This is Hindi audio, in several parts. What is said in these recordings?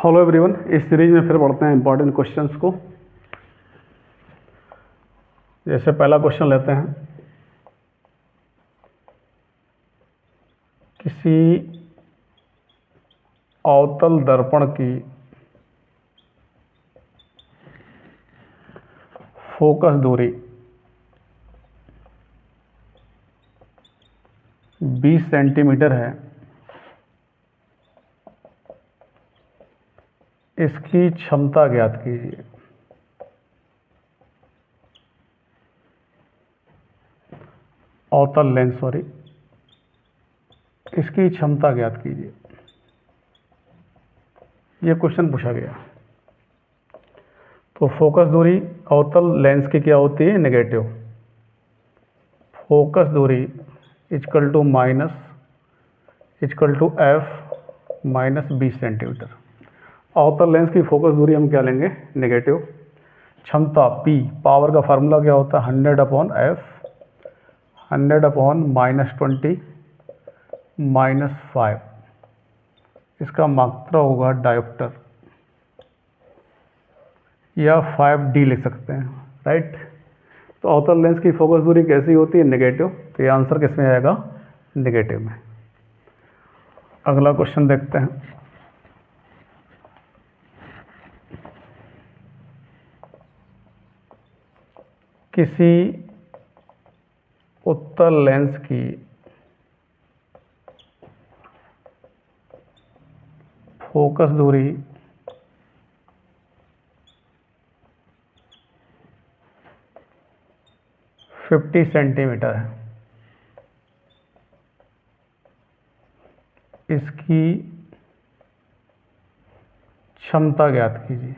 हेलो एवरीवन, इस सीरीज में फिर बढ़ते हैं इंपॉर्टेंट क्वेश्चंस को। जैसे पहला क्वेश्चन लेते हैं, किसी अवतल दर्पण की फोकस दूरी 20 सेंटीमीटर है। इसकी क्षमता ज्ञात कीजिए। अवतल लेंस इसकी क्षमता ज्ञात कीजिए। ये क्वेश्चन पूछा गया। तो फोकस दूरी अवतल लेंस की क्या होती है? नेगेटिव। फोकस दूरी equal to F minus 20 centimetre. अवतल लेंस की फोकस दूरी हम क्या लेंगे? नेगेटिव। क्षमता पी, पावर का फार्मूला क्या होता है? 100/f, 100/-20 -5। इसका मात्रा होगा डायोप्टर, या 5D लिख सकते हैं, राइट। तो अवतल लेंस की फोकस दूरी कैसी होती है? नेगेटिव। तो ये आंसर किस में आएगा? नेगेटिव में। अगला क्वेश्चन देखते हैं। किसी उत्तल लेंस की फोकस दूरी 50 सेंटीमीटर है। इसकी क्षमता ज्ञात कीजिए।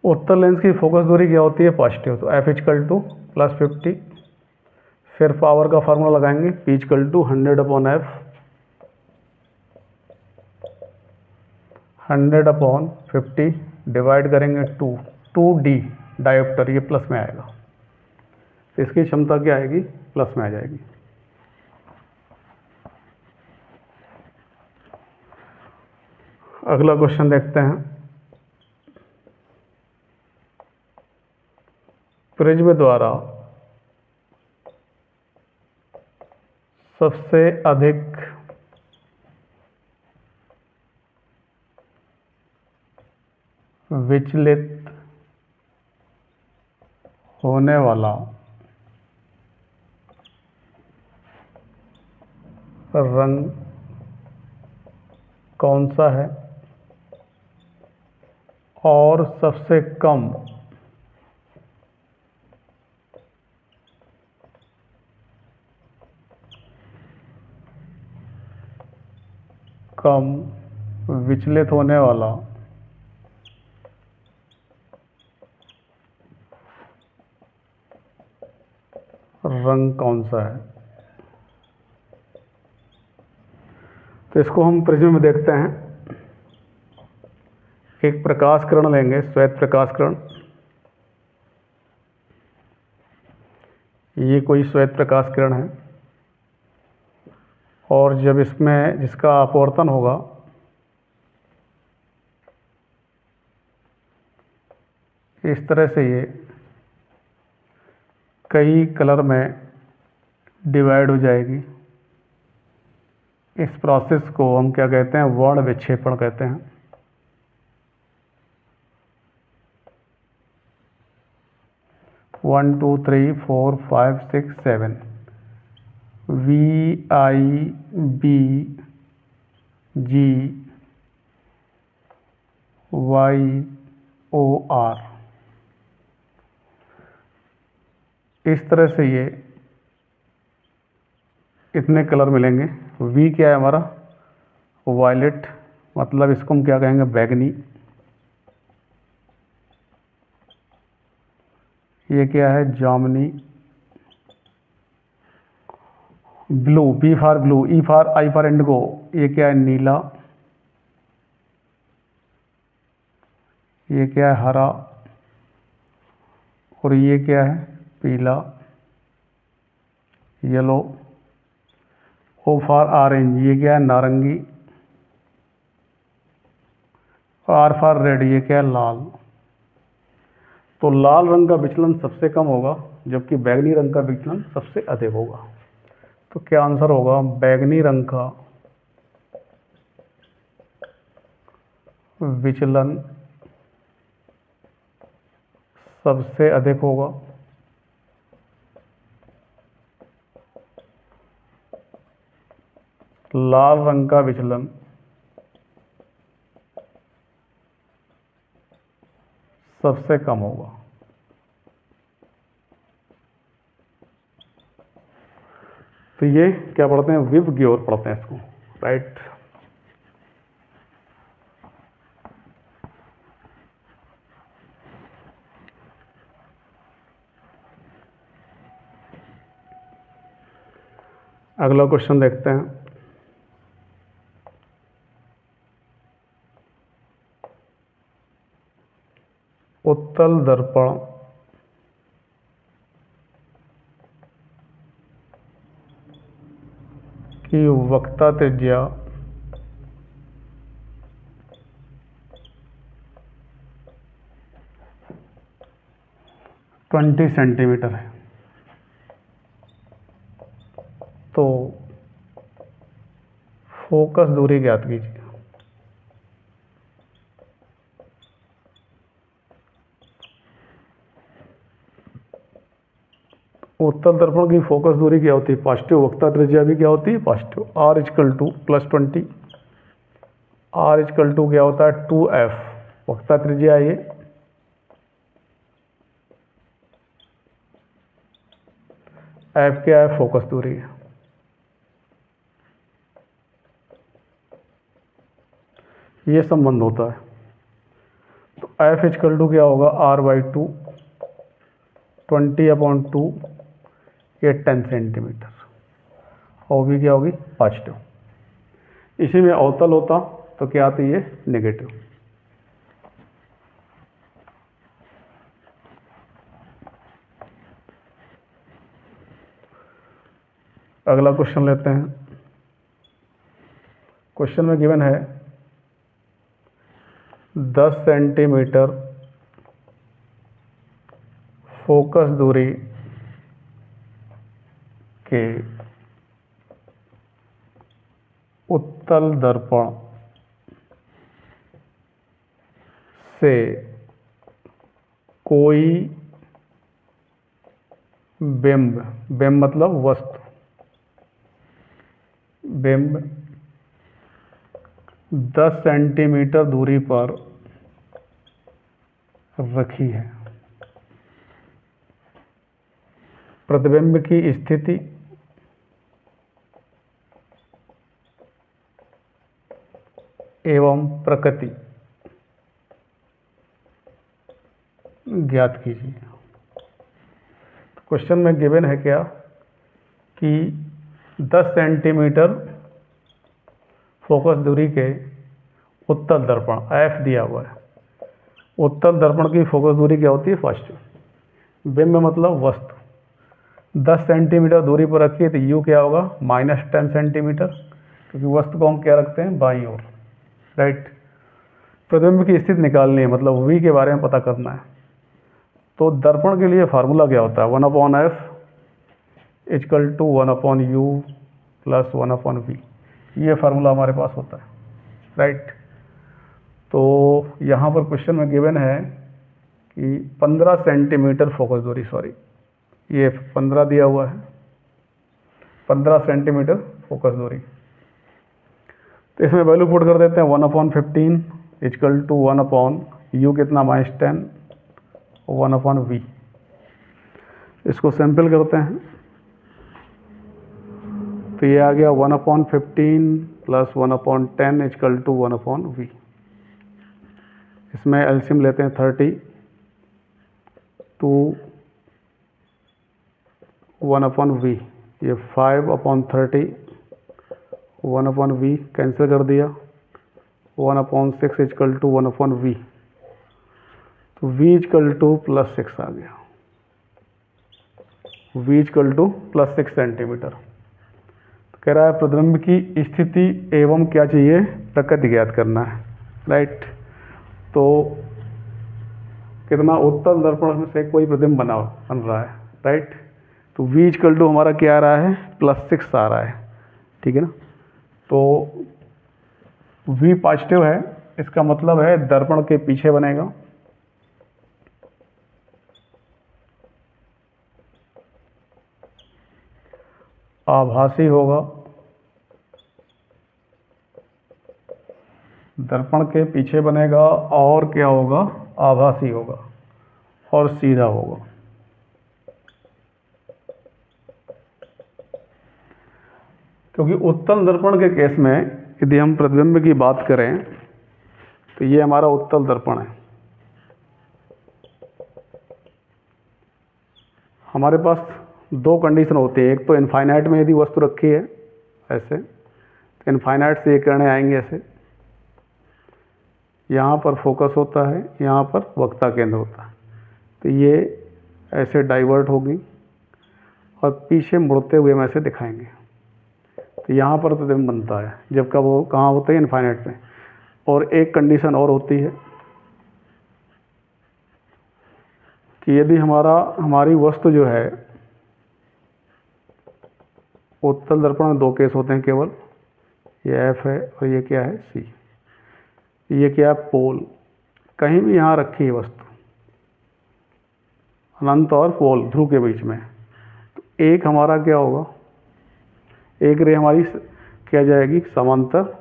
उत्तल लेंस की फोकस दूरी क्या होती है? पॉजिटिव। तो F इक्वल टू +50, फिर पावर का फार्मूला लगाएंगे, P equal to 100/f, 100/50 divide करेंगे 2D डायोप्टर, ये प्लस में आएगा। तो इसकी क्षमता क्या आएगी? प्लस में आ जाएगी। अगला क्वेश्चन देखते हैं। प्रिज्म द्वारा सबसे अधिक विचलित होने वाला रंग कौन सा है? और सबसे कम विचलित होने वाला रंग कौन सा है? तो इसको हम प्रिज्म में देखते हैं। एक प्रकाश किरण लेंगे, श्वेत प्रकाश किरण। ये कोई श्वेत प्रकाश किरण है, और जब इसमें जिसका अपवर्तन होगा, इस तरह से ये कई कलर में डिवाइड हो जाएगी। इस प्रोसेस को हम क्या कहते हैं? वर्ण विक्षेपण कहते हैं। One two three four 5 6 7 VIBGYOR। इस तरह से ये इतने कलर मिलेंगे। V क्या है हमारा? वायलेट, मतलब इसको हम क्या कहेंगे? बैगनी। ये क्या है? जामुनी। Blue, B for blue, I for Indigo, ये क्या है? नीला। ये क्या है? हरा। और ये क्या है, पीला, येलो। ओ फॉर ऑरेंज, ये क्या है, नारंगी। आर फॉर रेड, ये क्या है, लाल। तो लाल रंग का विचलन सबसे कम होगा, जबकि बैगनी रंग का विचलन सबसे अधिक होगा। तो क्या आंसर होगा, बैगनी रंग का विचलन सबसे अधिक होगा, लाल रंग का विचलन सबसे कम होगा। तो ये क्या पढ़ते हैं, विव ग्योर पढ़ते हैं इसको, राइट। अगला क्वेश्चन देखते हैं। उत्तल दर्पण की वक्रता त्रिज्या 20 सेंटीमीटर है। तो फोकस दूरी ज्ञात कीजिए। उत्तल दर्पण की फोकस दूरी क्या होती है, पॉजिटिव। वक्रता त्रिज्या भी क्या होती है, positive. R equal to +20, R equal to क्या होता है, 2f। वक्रता त्रिज्या है ये, एफ क्या है, फोकस दूरी है। ये संबंध होता है। तो एफ इजकल टू क्या होगा, r/2, 20/2, ये 10 सेंटीमीटर। और भी क्या होगी, पॉजिटिव। इसी में अवतल होता तो क्या आती है, नेगेटिव। अगला क्वेश्चन लेते हैं। क्वेश्चन में गिवन है 10 सेंटीमीटर फोकस दूरी के उत्तल दर्पण से कोई बिंब, बिंब मतलब वस्तु, बिंब 10 सेंटीमीटर दूरी पर रखी है। प्रतिबिंब की स्थिति एवं प्रकृति ज्ञात कीजिए। क्वेश्चन में गिवन है क्या कि 10 सेंटीमीटर फोकस दूरी के उत्तल दर्पण, एफ दिया हुआ है। उत्तल दर्पण की फोकस दूरी क्या होती है, पॉजिटिव। बिंब मतलब वस्तु 10 सेंटीमीटर दूरी पर रखी है, तो यू क्या होगा, -10 सेंटीमीटर, क्योंकि वस्तु को हम क्या रखते हैं, बाईं ओर, राइट। प्रतिबिंब की स्थिति निकालनी है, मतलब वी के बारे में पता करना है। तो दर्पण के लिए फार्मूला क्या होता है, 1/f is equal to 1/u plus 1/v। ये फार्मूला हमारे पास होता है, राइट। तो यहाँ पर क्वेश्चन में गिवन है कि 15 सेंटीमीटर फोकस दूरी, सॉरी ये 15 दिया हुआ है, 15 सेंटीमीटर फोकस दूरी। तो इसमें वैल्यू पुट कर देते हैं, 1/15 इजकल टू 1/u कितना, -10, 1/v। इसको सैंपल करते हैं, तो ये आ गया 1/15 प्लस 1/10 इजकल टू 1/v। इसमें एलसीएम लेते हैं 30, 2 1/v, ये 5/30, 1/v कैंसिल कर दिया, 1/6 इजकल टू 1/v। तो v इजकल टू +6 आ गया। v equal to +6 centimetre. तो कह रहा है प्रतिबिंब की स्थिति एवं क्या चाहिए, प्रकृति ज्ञात करना है, राइट। तो कितना उत्तल दर्पण में से कोई प्रतिबिंब बन रहा है, राइट। तो v इक्वल टू हमारा क्या आ रहा है, +6 आ रहा है, ठीक है ना। तो v पॉजिटिव है, इसका मतलब है दर्पण के पीछे बनेगा, आभासी होगा, दर्पण के पीछे बनेगा, और क्या होगा, आभासी होगा और सीधा होगा। क्योंकि उत्तल दर्पण के केस में यदि हम प्रतिबिंब की बात करें तो ये हमारा उत्तल दर्पण है। हमारे पास दो कंडीशन होती है, एक तो इनफाइनाइट में यदि वस्तु रखी है ऐसे, तो इनफाइनाइट से ये किरणें आएंगे ऐसे, यहाँ पर फोकस होता है, यहाँ पर वक्ता केंद्र होता है, तो ये ऐसे डाइवर्ट होगी और पीछे मुड़ते हुए हम ऐसे दिखाएंगे। तो यहाँ पर प्रतिबिंब बनता है, जबकि वो कहाँ होते हैं, इनफाइनाइट में। और एक कंडीशन और होती है कि यदि हमारी वस्तु जो है, उत्तल दर्पण में दो केस होते हैं केवल, ये एफ है और ये क्या है, सी। ये क्या है, पोल। कहीं भी यहाँ रखी है वस्तु अनंत और पोल ध्रुव के बीच में, तो एक हमारा क्या होगा, एक रे हमारी क्या जाएगी, समांतर,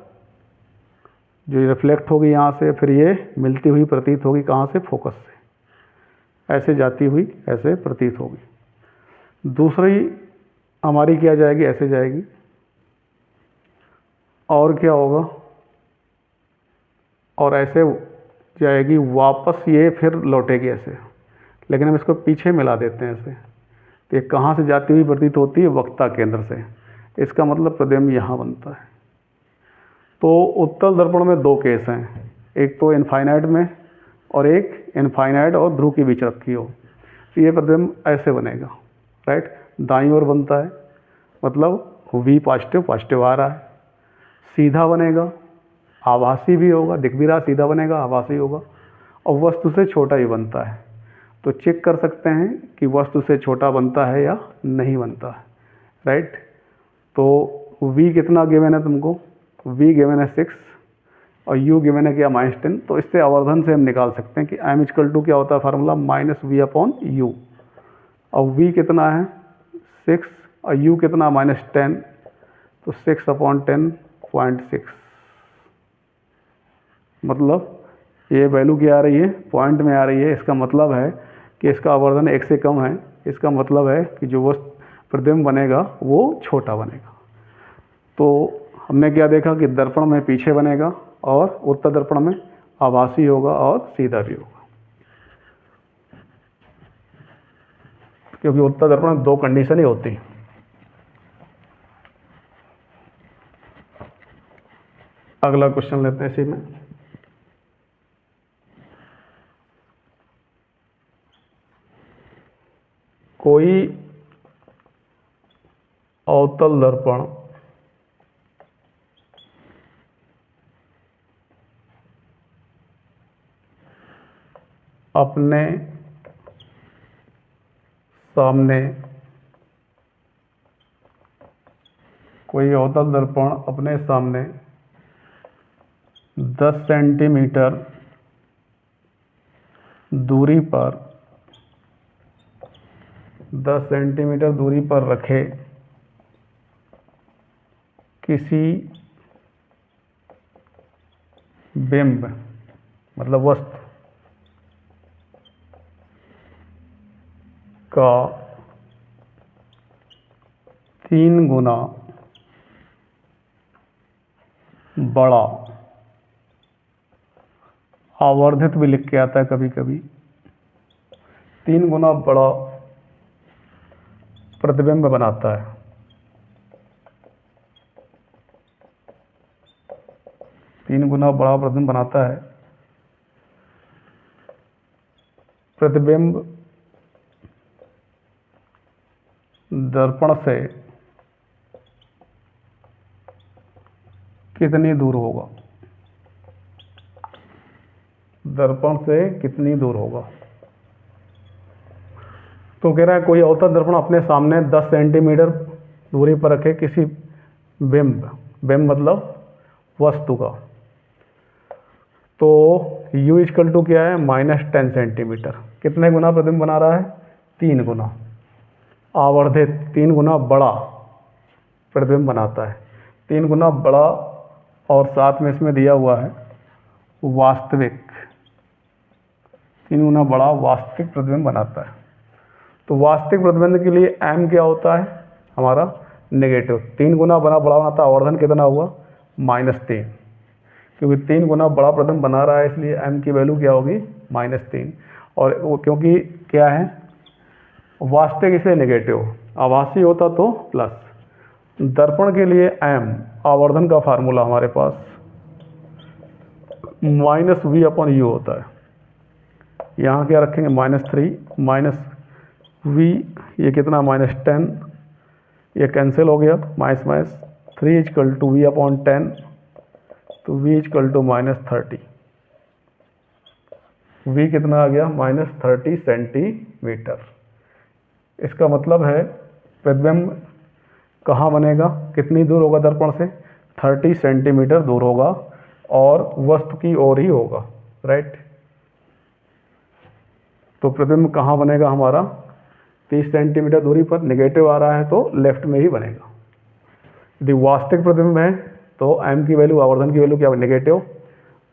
जो रिफ्लेक्ट होगी यहाँ से, फिर ये मिलती हुई प्रतीत होगी कहाँ से, फोकस से, ऐसे जाती हुई ऐसे प्रतीत होगी। दूसरी हमारी क्या जाएगी, ऐसे जाएगी, और क्या होगा, और ऐसे जाएगी वापस, ये फिर लौटेगी ऐसे, लेकिन हम इसको पीछे मिला देते हैं ऐसे। तो ये कहाँ से जाती हुई प्रतीत होती है, वक्ता केंद्र से। इसका मतलब प्रतिबिंब यहाँ बनता है। तो उत्तल दर्पण में दो केस हैं, एक तो इनफाइनाइट में और एक इनफाइनाइट और ध्रुव के बीच रखी हो। तो ये प्रतिबिंब ऐसे बनेगा, राइट, दाईं ओर बनता है, मतलब v पॉजिटिव पॉजिटिव आ रहा है, सीधा बनेगा, आभासी भी होगा, दिख भी रहा, सीधा बनेगा, आभासी होगा, और वस्तु से छोटा ही बनता है। तो चेक कर सकते हैं कि वस्तु से छोटा बनता है या नहीं बनता है, राइट। तो v कितना गिवन है तुमको, v गिवन है 6 और u गिवन है क्या, -10। तो इससे आवर्धन से हम निकाल सकते हैं कि m इक्वल टू क्या होता है फार्मूला, -v/u। और v कितना है 6 और u कितना -10, तो 6/10.6, मतलब ये वैल्यू क्या आ रही है, पॉइंट में आ रही है। इसका मतलब है कि इसका आवर्धन 1 से कम है, इसका मतलब है कि जो वस्तु प्रतिबिंब बनेगा वो छोटा बनेगा। तो हमने क्या देखा कि दर्पण में पीछे बनेगा और उत्तल दर्पण में आभासी होगा और सीधा भी होगा, क्योंकि उत्तल दर्पण में दो कंडीशन ही होती है। अगला क्वेश्चन लेते हैं इसी में। कोई अवतल दर्पण अपने सामने, कोई अवतल दर्पण अपने सामने 10 सेंटीमीटर दूरी पर 10 सेंटीमीटर दूरी पर रखे किसी बिंब, मतलब वस्तु का 3 गुना बड़ा, आवर्धित भी लिख के आता है कभी कभी, 3 गुना बड़ा प्रतिबिंब बनाता है। तीन गुना बड़ा प्रतिबिंब बनाता है। प्रतिबिंब दर्पण से कितनी दूर होगा, दर्पण से कितनी दूर होगा। तो कह रहा है कोई अवतल दर्पण अपने सामने 10 सेंटीमीटर दूरी पर रखे किसी बिंब, बिंब मतलब वस्तु का, तो u इक्वल टू क्या है -10 सेंटीमीटर, कितने गुना प्रतिबिंब बना रहा है, 3 गुना आवर्धित, 3 गुना बड़ा प्रतिबिंब बनाता है, 3 गुना बड़ा, और साथ में इसमें दिया हुआ है वास्तविक, 3 गुना बड़ा वास्तविक प्रतिबिंब बनाता है। तो वास्तविक प्रतिबिंब के लिए m क्या होता है हमारा नेगेटिव, 3 गुना बड़ा बनाता है, आवर्धन कितना हुआ -3, क्योंकि 3 गुना बड़ा प्रतिबिंब बना रहा है इसलिए m की वैल्यू क्या होगी -3, और वो क्योंकि क्या है वास्तविक इसलिए नेगेटिव, आभासी होता तो प्लस। दर्पण के लिए m आवर्धन का फार्मूला हमारे पास -v/u होता है, यहाँ क्या रखेंगे -3 -v, ये कितना -10, ये कैंसिल हो गया, -3 इक्वल टू v/10, तो v इक्वल टू -30, v कितना आ गया -30 सेंटीमीटर। इसका मतलब है प्रतिबिंब कहाँ बनेगा, कितनी दूर होगा दर्पण से, 30 सेंटीमीटर दूर होगा और वस्तु की ओर ही होगा, राइट। तो प्रतिबिंब कहाँ बनेगा हमारा 30 सेंटीमीटर दूरी पर, नेगेटिव आ रहा है तो लेफ्ट में ही बनेगा। यदि वास्तविक प्रतिबिंब है तो m की वैल्यू, आवर्धन की वैल्यू क्या है नेगेटिव,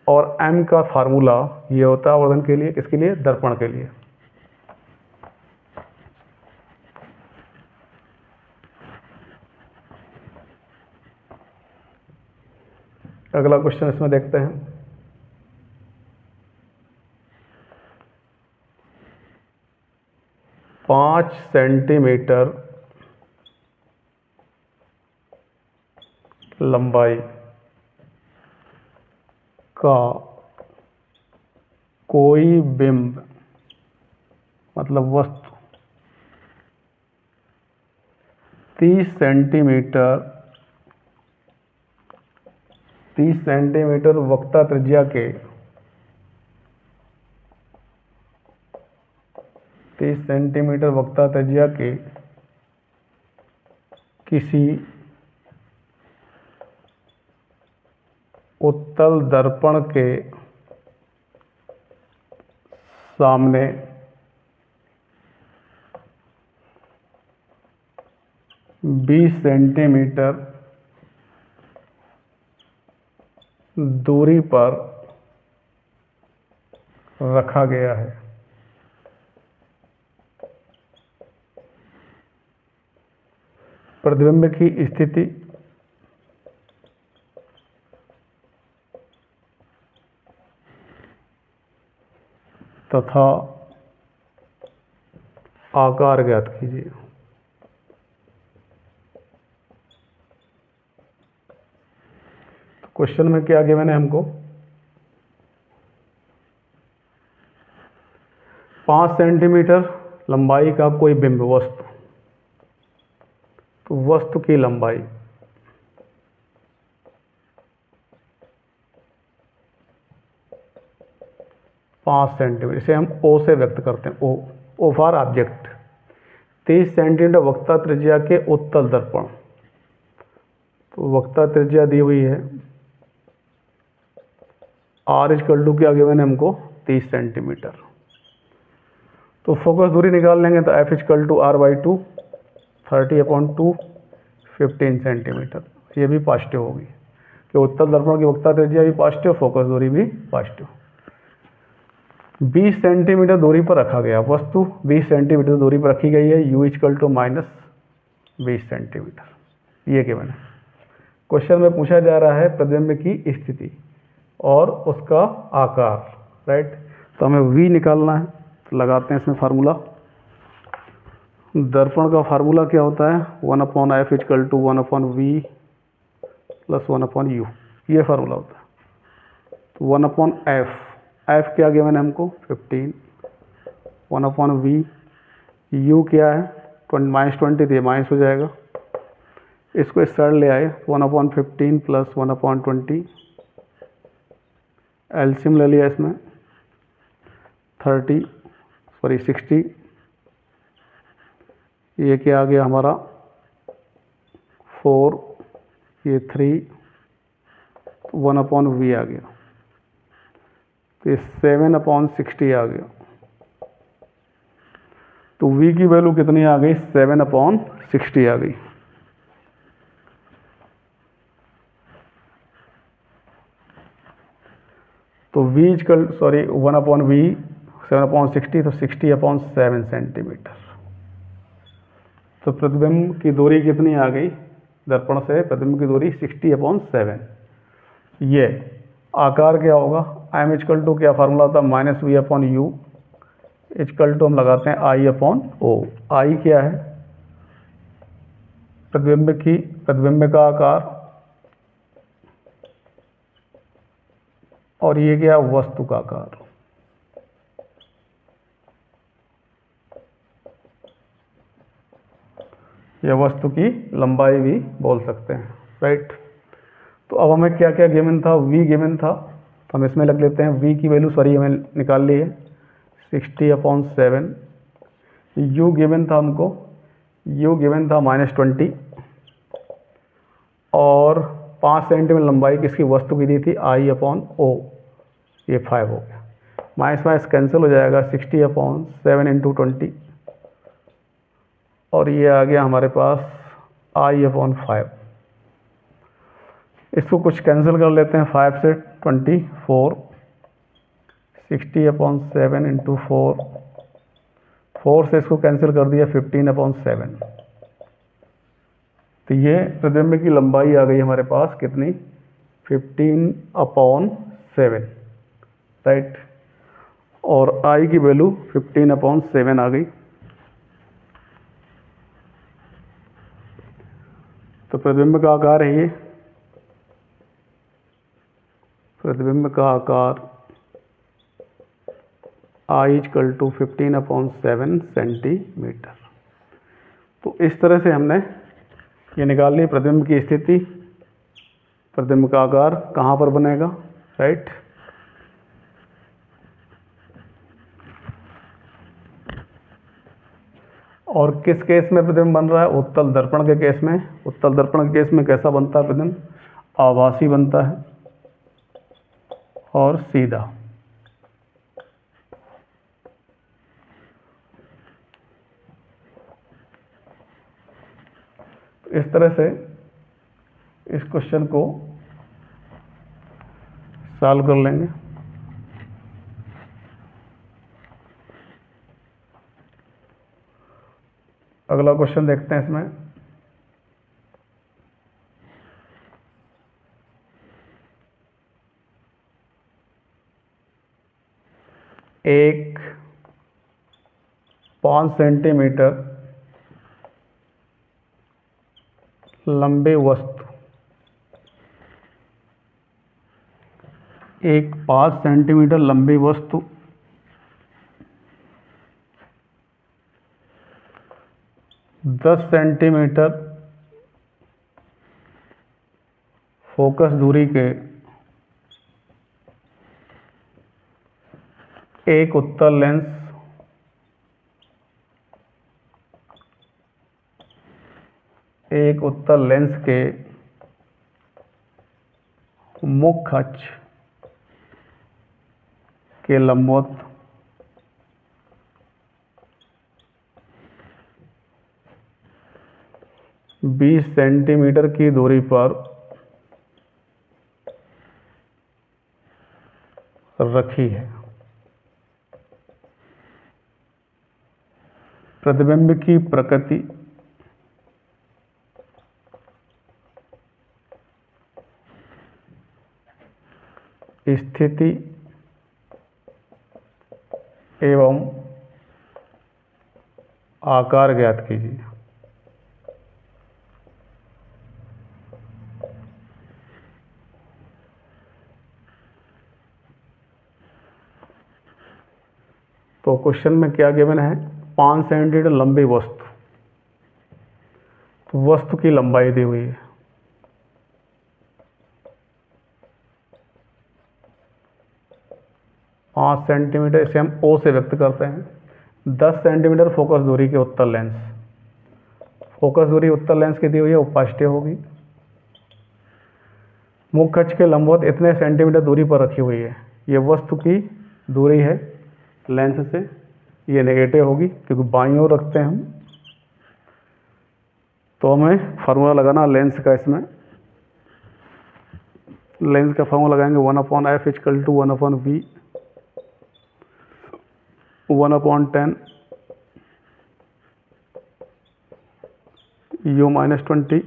और m का फार्मूला ये होता है आवर्धन के लिए, किसके लिए, दर्पण के लिए। अगला क्वेश्चन इसमें देखते हैं, पाँच सेंटीमीटर लंबाई का कोई बिंब मतलब वस्तु 30 सेंटीमीटर वक्रता त्रिज्या के 30 सेंटीमीटर वक्रता त्रिज्या के किसी उत्तल दर्पण के सामने 20 सेंटीमीटर दूरी पर रखा गया है। प्रतिबिंब की स्थिति तथा आकार ज्ञात कीजिए। क्वेश्चन में क्या गिवन है हमको, 5 सेंटीमीटर लंबाई का कोई बिंब वस्तु, तो वस्तु की लंबाई 5 सेंटीमीटर, इसे हम O से व्यक्त करते हैं, O फॉर ऑब्जेक्ट। 30 सेंटीमीटर वक्रता त्रिज्या के उत्तल दर्पण, तो वक्रता त्रिज्या दी हुई है, R इक्वल टू क्या गिवन है हमको 30 सेंटीमीटर। तो फोकस दूरी निकाल लेंगे तो F equal to R/2, 30/2, 15 centimetre, ये भी पॉजिटिव होगी कि उत्तल दर्पण की वक्रता त्रिज्या भी पॉजिटिव, फोकस दूरी भी पॉजिटिव। 20 सेंटीमीटर दूरी पर रखा गया वस्तु, 20 सेंटीमीटर दूरी पर रखी गई है, U इक्वल टू -20 सेंटीमीटर, ये गिवन है। क्वेश्चन में पूछा जा रहा है प्रतिबिंब की स्थिति और उसका आकार, राइट। तो हमें V निकालना है, तो लगाते हैं इसमें फार्मूला। दर्पण का फार्मूला क्या होता है 1/f equal to 1/v plus 1/u, ये फार्मूला होता है। तो 1/f, f क्या गिवन है हमको 15, 1/v, u क्या है -20 थी, माइनस हो जाएगा। इसको इस साइड ले आए, 1/15 प्लस 1/20, एलसीएम ले लिया इसमें 60, ये क्या आ गया हमारा 4, ये 3, 1/v आ गया, तो ये 7/60 आ गया। तो v की वैल्यू कितनी आ गई, 7/60 आ गई। तो v इजकल 1/v 7/60, तो 60/7 सेंटीमीटर। तो प्रतिबिंब की दूरी कितनी आ गई, दर्पण से प्रतिबिंब की दूरी 60/7। ये आकार क्या होगा, m इजकल टू क्या फार्मूला था, -v/u इजकल टू हम लगाते हैं I/O। I क्या है, प्रतिबिंब का आकार, और ये क्या, वस्तु का आकार। या वस्तु की लंबाई भी बोल सकते हैं, राइट। तो अब हमें क्या क्या गिवन था, v गिवन था, तो हम इसमें लग लेते हैं v की वैल्यू, हमें निकाल ली है 60/7। u गिवन था हमको, u गिवन था -20, और 5 सेंटीमीटर लंबाई किसकी, वस्तु की दी थी, I/O, ये 5 हो गया। माइनस माइनस कैंसिल हो जाएगा, 60/7 × 20, और ये आ गया हमारे पास I/5। इसको कुछ कैंसिल कर लेते हैं, 5 से 24, 60/7 × 4, 4 से इसको कैंसिल कर दिया, 15/7। तो ये प्रतिबिंब की लंबाई आ गई हमारे पास कितनी, 15/7, राइट। और I की वैल्यू 15/7 आ गई। तो प्रतिबिंब का आकार है ये, प्रतिबिंब का आकार I = 15/7 सेंटीमीटर। तो इस तरह से हमने ये निकाल ली प्रतिबिंब की स्थिति, प्रतिबिंब का आकार कहाँ पर बनेगा, राइट। और किस केस में प्रतिबिंब बन रहा है, उत्तल दर्पण के केस में। उत्तल दर्पण के केस में कैसा बनता है प्रतिबिंब, आभासी बनता है और सीधा। इस तरह से इस क्वेश्चन को सॉल्व कर लेंगे। अगला क्वेश्चन देखते हैं इसमें। एक 5 सेंटीमीटर लंबी वस्तु, एक 5 सेंटीमीटर लंबी वस्तु 10 सेंटीमीटर फोकस दूरी के एक उत्तल लेंस के मुख्य अक्ष के लंबवत 20 सेंटीमीटर की दूरी पर रखी है। प्रतिबिंब की प्रकृति स्थिति एवं आकार ज्ञात कीजिए। तो क्वेश्चन में क्या गिवन है, 5 सेंटीमीटर लंबी वस्तु, तो वस्तु की लंबाई दी हुई है, 5 सेंटीमीटर, इसे हम ओ से व्यक्त करते हैं। 10 सेंटीमीटर फोकस दूरी के उत्तल लेंस, फोकस दूरी उत्तल लेंस की दी हुई है, वो पॉजिटिव होगी। मुख्य अक्ष के लंबवत इतने सेंटीमीटर दूरी पर रखी हुई है, ये वस्तु की दूरी है लेंस से, ये नेगेटिव होगी क्योंकि बाईं ओर रखते हैं हम। तो हमें फार्मूला लगाना लेंस का, इसमें लेंस का फार्मूला लगाएंगे 1/f equal to 1/v 1/10 u - 20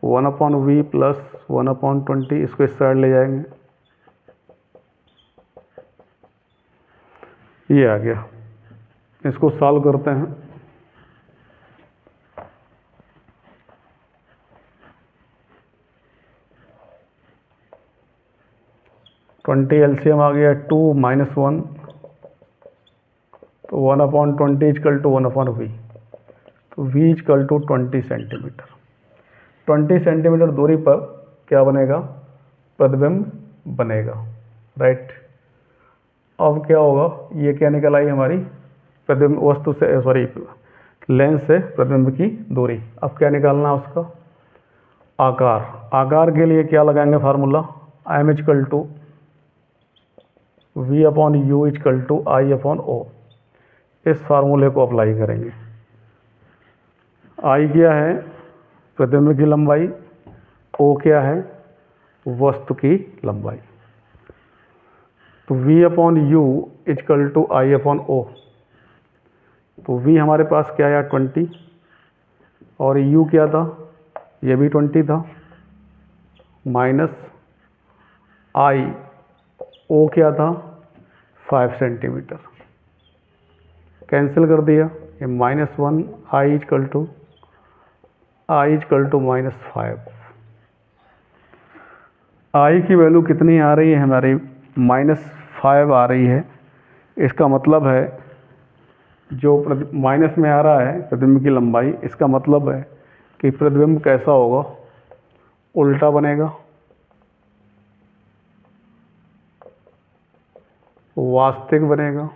1/v plus 1/20, इसको इस साइड ले जाएंगे, ये आ गया। इसको सॉल्व करते हैं। ट्वेंटी एलसीएम आ गया 2 - 1, तो 1/20 इक्वल टू 1/v, तो v equal to 20 centimetre. 20 centimetre दूरी पर क्या बनेगा, प्रतिबिंब बनेगा, राइट। अब क्या होगा, ये क्या निकल आई हमारी प्रतिबिंब वस्तु से, सॉरी लेंस से प्रतिबिंब की दूरी। अब क्या निकालना है उसका आकार। आकार के लिए क्या लगाएंगे formula, m equal to v/u equal to I/o। इस फार्मूले को अप्लाई करेंगे। I क्या है, प्रतिबिंब की लंबाई, O क्या है, वस्तु की लंबाई। तो v/u इक्वल टू I/o। तो v हमारे पास क्या आया 20, और u क्या था, ये भी 20 था, माइनस I, O क्या था 5 सेंटीमीटर, कैंसिल कर दिया, ये -1 I इक्वल टू -5। I की वैल्यू कितनी आ रही है हमारी, -5 आ रही है। इसका मतलब है जो माइनस में आ रहा है प्रतिबिंब की लंबाई, इसका मतलब है कि प्रतिबिंब कैसा होगा, उल्टा बनेगा, वास्तविक बनेगा।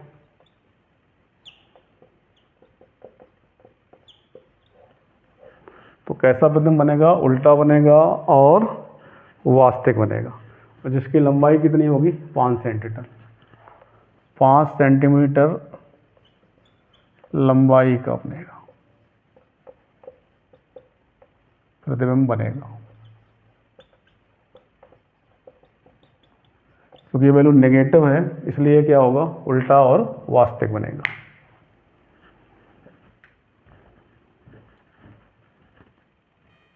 तो कैसा प्रतिबिंब बनेगा, उल्टा बनेगा और वास्तविक बनेगा। और जिसकी लंबाई कितनी होगी 5 सेंटीमीटर, 5 सेंटीमीटर लंबाई का बनेगा प्रतिबिंब बनेगा। क्योंकि ये वैल्यू नेगेटिव है, इसलिए क्या होगा, उल्टा और वास्तविक बनेगा।